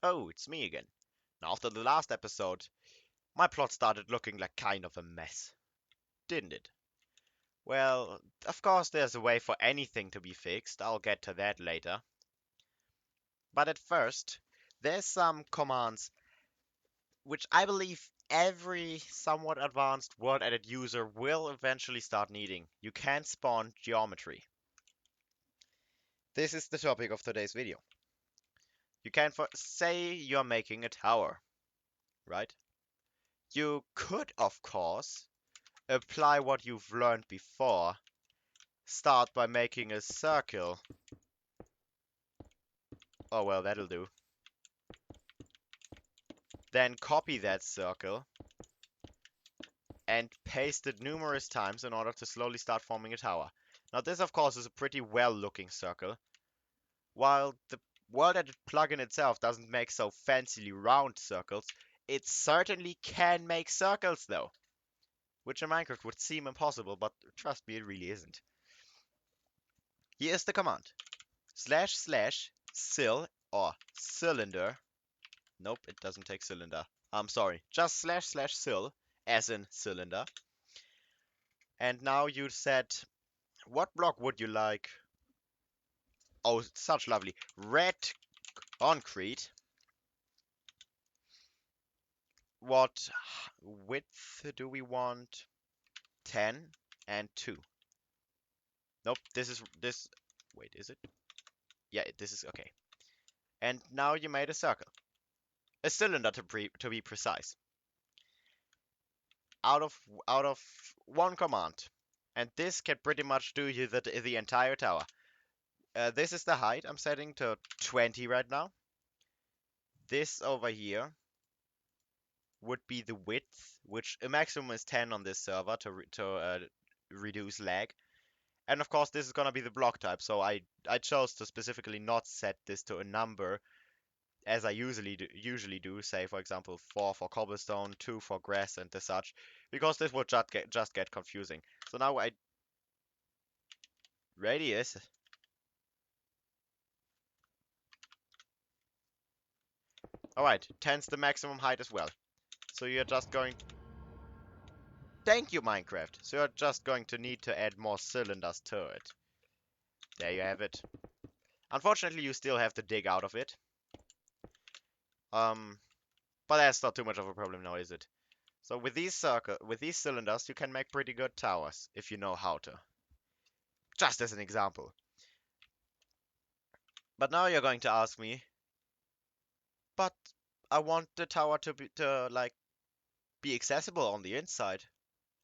Oh, it's me again. Now, after the last episode, my plot started looking like kind of a mess, didn't it? Well, of course there's a way for anything to be fixed, I'll get to that later. But at first, there's some commands which I believe every somewhat advanced word edit user will eventually start needing. You can't spawn geometry. This is the topic of today's video. You can say you're making a tower, right? You could, of course, apply what you've learned before. Start by making a circle. Oh well, that'll do. Then copy that circle and paste it numerous times in order to slowly start forming a tower. Now this, of course, is a pretty well-looking circle. While the world edit plugin itself doesn't make so fancily round circles, it certainly can make circles though. Which in Minecraft would seem impossible, but trust me, it really isn't. Here is the command. //sil or cylinder. Nope, it doesn't take cylinder. I'm sorry. Just //sil as in cylinder. And now you said, what block would you like? Oh, such lovely. Red concrete. What width do we want? 10 and 2. Nope, this. Wait, is it? Yeah, this is okay. And now you made a circle. A cylinder to be precise. Out of one command. And this can pretty much do you the entire tower. This is the height. I'm setting to 20 right now. This over here would be the width, which a maximum is 10 on this server to reduce lag. And of course, this is gonna be the block type. So I chose to specifically not set this to a number, as I usually do. Say, for example, 4 for cobblestone, 2 for grass, and the such, because this would just get confusing. So now radius. Alright, 10's the maximum height as well. So you're just going... Thank you, Minecraft. So you're just going to need to add more cylinders to it. There you have it. Unfortunately, you still have to dig out of it. But that's not too much of a problem now, is it? So with these cylinders, you can make pretty good towers, if you know how to. Just as an example. But now you're going to ask me, but I want the tower to be accessible on the inside.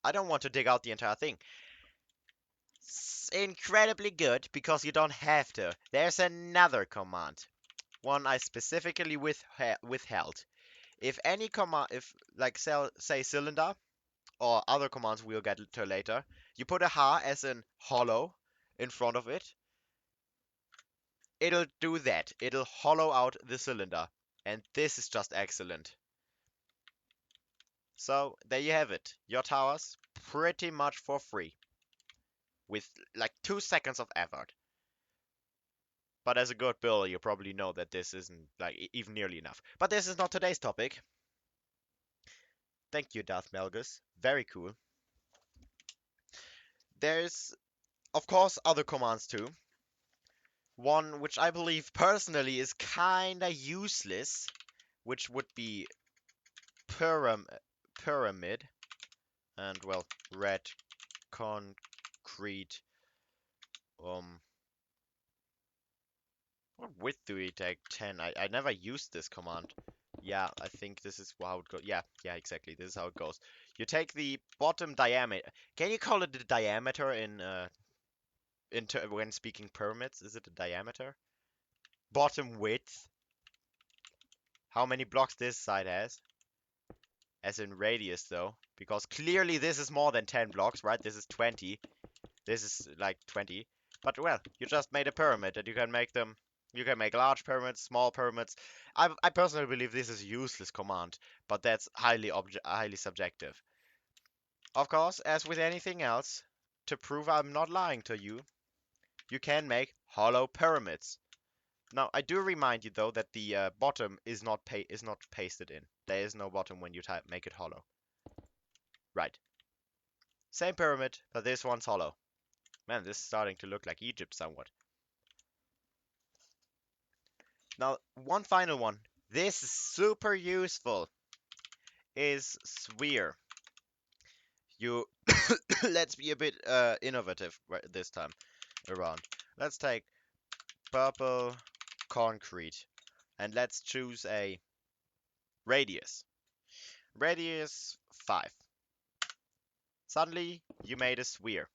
I don't want to dig out the entire thing. It's incredibly good because you don't have to. There's another command, one I specifically withheld. If any command, if like say cylinder or other commands we'll get to later, you put a ha as in hollow in front of it, it'll do that. It'll hollow out the cylinder. And this is just excellent. So there you have it. Your towers pretty much for free. With like 2 seconds of effort. But as a good builder, you probably know that this isn't like even nearly enough. But this is not today's topic. Thank you, Darth Melgus. Very cool. There's, of course, other commands too. One which I believe personally is kinda useless, which would be pyramid. And well, red concrete. What width do we take? 10. I never used this command. Yeah, I think this is how it goes. Yeah, exactly. This is how it goes. You take the bottom diameter. Can you call it the diameter when speaking pyramids? Is it the diameter? Bottom width. How many blocks this side has? As in radius, though. Because clearly this is more than 10 blocks, right? This is 20. This is like 20. But well, you just made a pyramid and you can make them. You can make large pyramids, small pyramids. I personally believe this is a useless command, but that's highly subjective. Of course, as with anything else, to prove I'm not lying to you, you can make hollow pyramids. Now, I do remind you though that the bottom is not pasted in. There is no bottom when you make it hollow. Right. Same pyramid, but this one's hollow. Man, this is starting to look like Egypt somewhat. Now, one final one. This is super useful. Is sphere. You let's be a bit innovative this time around. Let's take purple concrete and let's choose a radius. Radius 5. Suddenly, you made a sphere.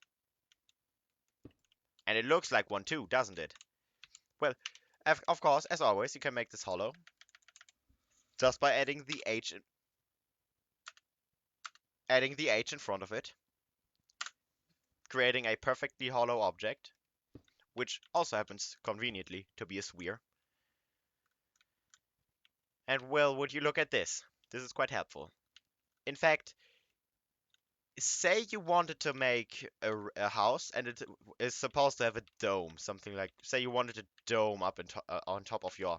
And it looks like one too, doesn't it? Well, of course, as always, you can make this hollow just by adding the H in front of it, creating a perfectly hollow object, which also happens conveniently to be a sphere. And well, would you look at this? This is quite helpful. In fact, say you wanted to make a house and it is supposed to have a dome, something like, say you wanted a dome up on top of your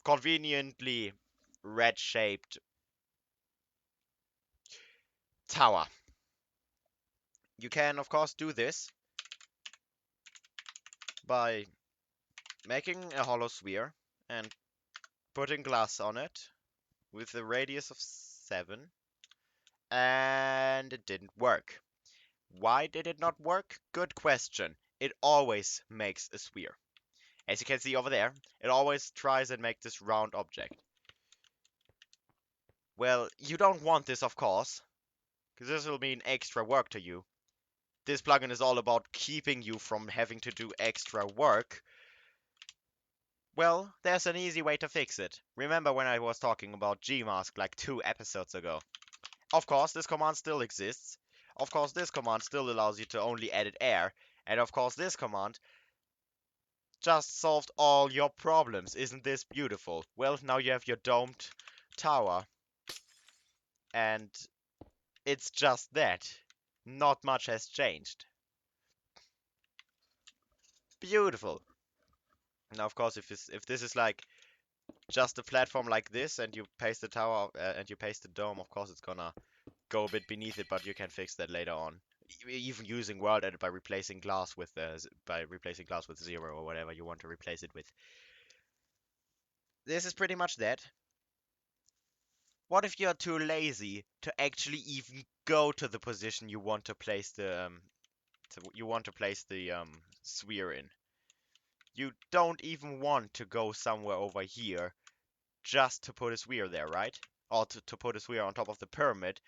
conveniently red-shaped tower. You can, of course, do this by making a hollow sphere and putting glass on it with a radius of 7, and it didn't work. Why did it not work? Good question. It always makes a sphere. As you can see over there, it always tries and make this round object. Well, you don't want this, of course, because this will mean extra work to you. This plugin is all about keeping you from having to do extra work. Well, there's an easy way to fix it. Remember when I was talking about Gmask like 2 episodes ago? Of course, this command still exists. Of course, this command still allows you to only edit air. And of course, this command just solved all your problems. Isn't this beautiful? Well, now you have your domed tower. And it's just that. Not much has changed. Beautiful. Now, of course, if this is like just a platform like this, and you paste the tower and you paste the dome, of course, it's gonna go a bit beneath it, but you can fix that later on. Even using world edit by replacing glass with 0 or whatever you want to replace it with. This is pretty much that. What if you're too lazy to actually even go to the position you want to place the sphere in? You don't even want to go somewhere over here just to put a sphere there, right? Or to put a sphere on top of the pyramid,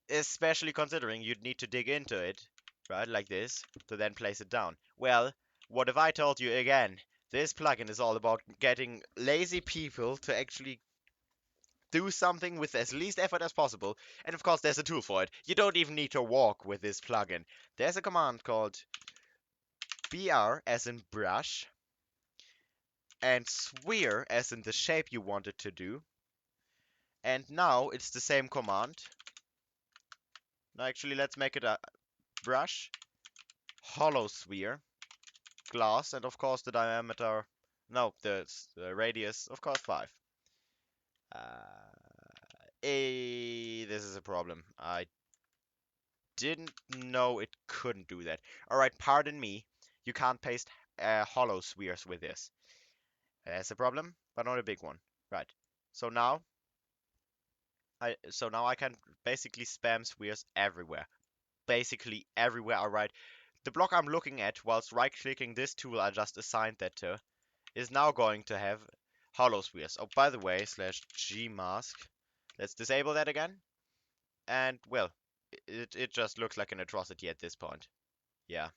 especially considering you'd need to dig into it, right, like this, to then place it down. Well, what if I told you again? This plugin is all about getting lazy people to actually do something with as least effort as possible, and of course there's a tool for it. You don't even need to walk with this plugin. There's a command called BR as in brush, and sphere as in the shape you want it to do. And now it's the same command. Now actually let's make it a brush, hollow sphere, glass, and of course the diameter, no, the radius, of course 5. This is a problem. I didn't know it couldn't do that. Alright, pardon me. You can't paste hollow spheres with this. That's a problem, but not a big one. Right. So now I can basically spam spheres everywhere. Basically everywhere. Alright. The block I'm looking at, whilst right-clicking this tool I just assigned that to, is now going to have hollow spheres. Oh, by the way, /gmask. Let's disable that again. And, well, it just looks like an atrocity at this point. Yeah.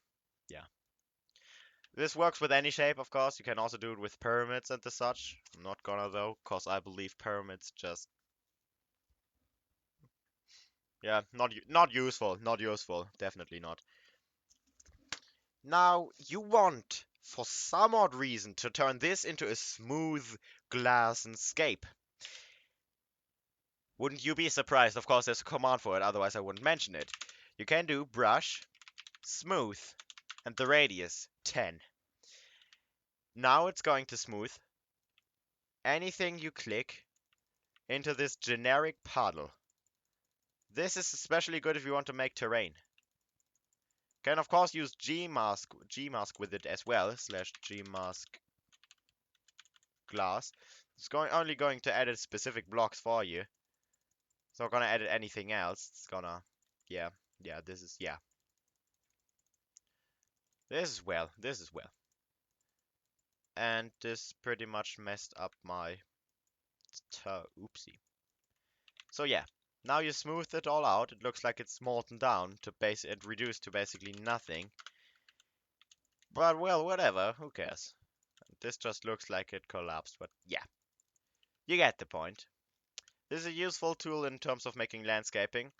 This works with any shape, of course. You can also do it with pyramids and the such. I'm not gonna though, cause I believe pyramids just, yeah, not useful, definitely not. Now, you want, for some odd reason, to turn this into a smooth glassnscape. Wouldn't you be surprised? Of course, there's a command for it, otherwise I wouldn't mention it. You can do brush, smooth, and the radius 10. Now it's going to smooth anything you click into this generic puddle. This is especially good if you want to make terrain. Can of course use gmask with it as well, slash gmask glass. It's only going to edit specific blocks for you. It's not gonna edit anything else. It's gonna, yeah, this is, this is well. And this pretty much messed up my oopsie. So yeah, now you smooth it all out. It looks like it's smoothened down to it reduced to basically nothing. But well, whatever, who cares? This just looks like it collapsed, but yeah. You get the point. This is a useful tool in terms of making landscaping.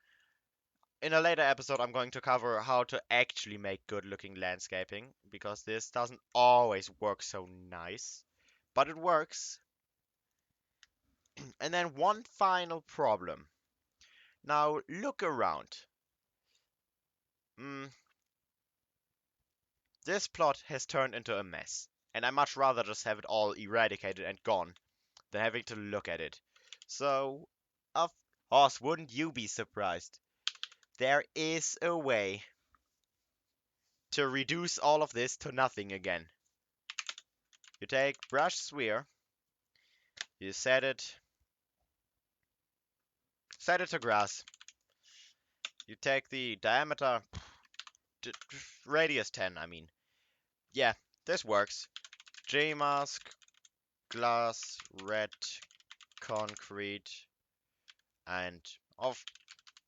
In a later episode, I'm going to cover how to actually make good-looking landscaping, because this doesn't always work so nice, but it works. And then one final problem. Now, look around. This plot has turned into a mess, and I much rather just have it all eradicated and gone than having to look at it. So, of course, wouldn't you be surprised? There is a way to reduce all of this to nothing again. You take brush sphere, you set it to grass. You take the diameter, radius 10, I mean. Yeah, this works. J-mask, glass, red, concrete, and of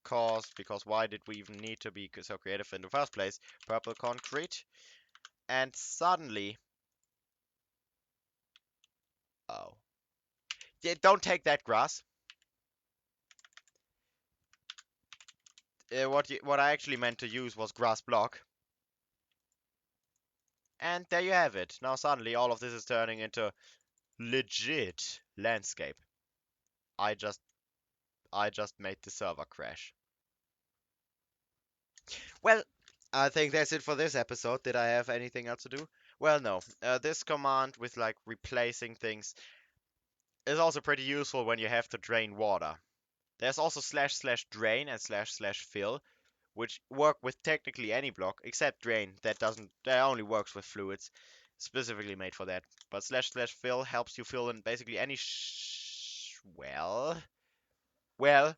course, because why did we even need to be so creative in the first place, purple concrete. And suddenly, oh, yeah, don't take that grass. What I actually meant to use was grass block. And there you have it. Now suddenly all of this is turning into legit landscape. I just made the server crash. Well, I think that's it for this episode. Did I have anything else to do? Well, no. This command with like replacing things is also pretty useful when you have to drain water. There's also slash slash drain and slash slash fill, which work with technically any block except drain. That only works with fluids, specifically made for that. But slash slash fill helps you fill in basically any well,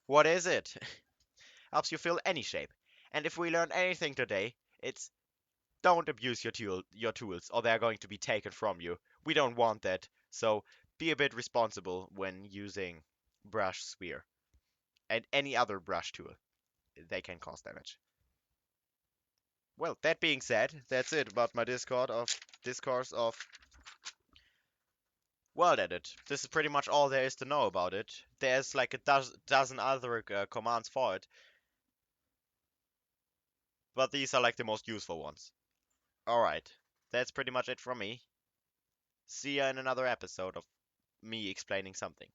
what is it? Helps you fill any shape. And if we learned anything today, it's don't abuse your tools or they're going to be taken from you. We don't want that. So be a bit responsible when using brush sphere and any other brush tool. They can cause damage. Well, that being said, that's it about my discourse of world edit. This is pretty much all there is to know about it. There's like a dozen other commands for it, but these are like the most useful ones. Alright, that's pretty much it from me. See ya in another episode of me explaining something.